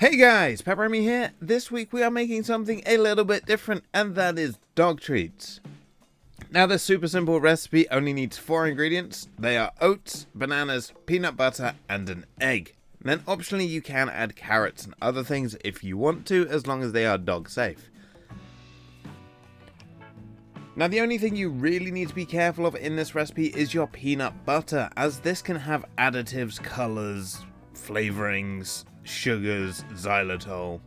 Hey guys, PepperAmmy here. This week we are making something a little bit different, and that is dog treats. Now this super simple recipe only needs 4 ingredients. They are oats, bananas, peanut butter, and an egg. And then optionally you can add carrots and other things if you want to, as long as they are dog safe. Now the only thing you really need to be careful of in this recipe is your peanut butter, as this can have additives, colours, flavorings, sugars, xylitol,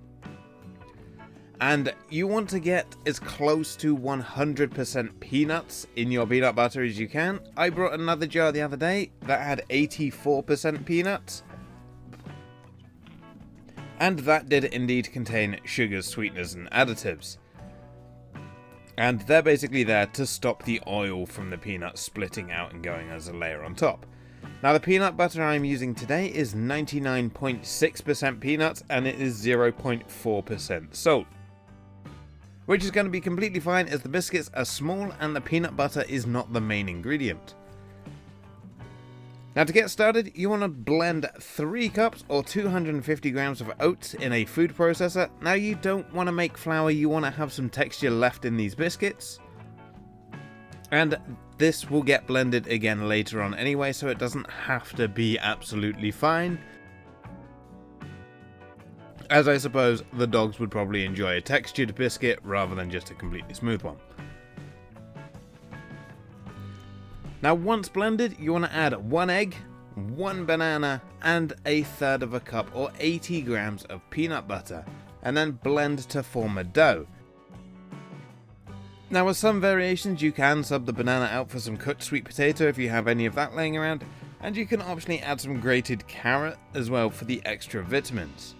and you want to get as close to 100% peanuts in your peanut butter as you can. I brought another jar the other day that had 84% peanuts, and that did indeed contain sugars, sweeteners, and additives, and they're basically there to stop the oil from the peanuts splitting out and going as a layer on top. Now the peanut butter I'm using today is 99.6% peanuts and it is 0.4% salt, which is going to be completely fine as the biscuits are small and the peanut butter is not the main ingredient. Now to get started, you want to blend 3 cups or 250 grams of oats in a food processor. Now you don't want to make flour, you want to have some texture left in these biscuits. And this will get blended again later on anyway, so it doesn't have to be absolutely fine, as I suppose the dogs would probably enjoy a textured biscuit rather than just a completely smooth one. Now once blended, you want to add 1 egg, 1 banana, and 1/3 of a cup or 80 grams of peanut butter, and then blend to form a dough. Now with some variations you can sub the banana out for some cooked sweet potato if you have any of that laying around, and you can optionally add some grated carrot as well for the extra vitamins.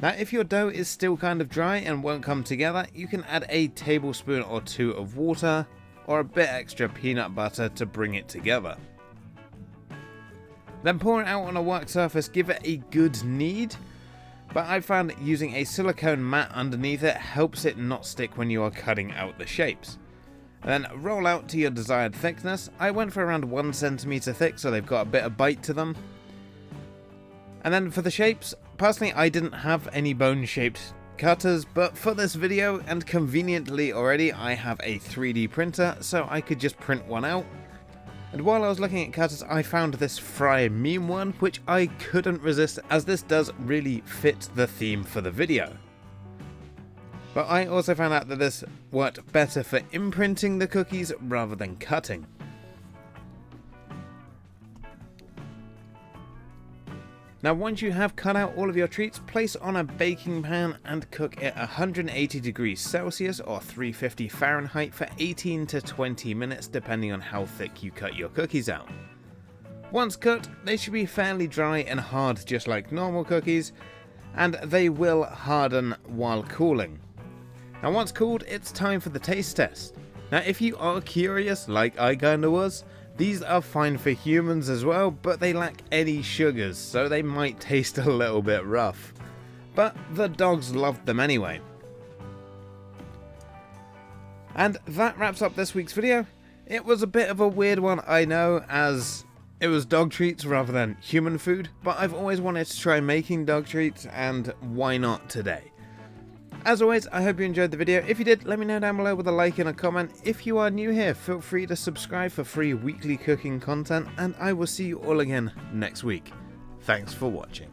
Now if your dough is still kind of dry and won't come together, you can add a tablespoon or 2 of water or a bit extra peanut butter to bring it together. Then pour it out on a work surface, give it a good knead. But I found that using a silicone mat underneath it helps it not stick when you are cutting out the shapes. And then roll out to your desired thickness. I went for around 1 centimeter thick, so they've got a bit of bite to them. And then for the shapes, personally I didn't have any bone shaped cutters, but for this video and conveniently already I have a 3D printer, so I could just print one out. And while I was looking at cutters, I found this fry meme one, which I couldn't resist as this does really fit the theme for the video. But I also found out that this worked better for imprinting the cookies rather than cutting. Now once you have cut out all of your treats, place on a baking pan and cook at 180 degrees Celsius or 350 Fahrenheit for 18 to 20 minutes depending on how thick you cut your cookies out. Once cooked, they should be fairly dry and hard just like normal cookies, and they will harden while cooling. Now once cooled, it's time for the taste test. Now if you are curious, like I kinda was, these are fine for humans as well, but they lack any sugars, so they might taste a little bit rough. But the dogs loved them anyway. And that wraps up this week's video. It was a bit of a weird one, I know, as it was dog treats rather than human food, but I've always wanted to try making dog treats, and why not today? As always, I hope you enjoyed the video. If you did, let me know down below with a like and a comment. If you are new here, feel free to subscribe for free weekly cooking content, and I will see you all again next week. Thanks for watching.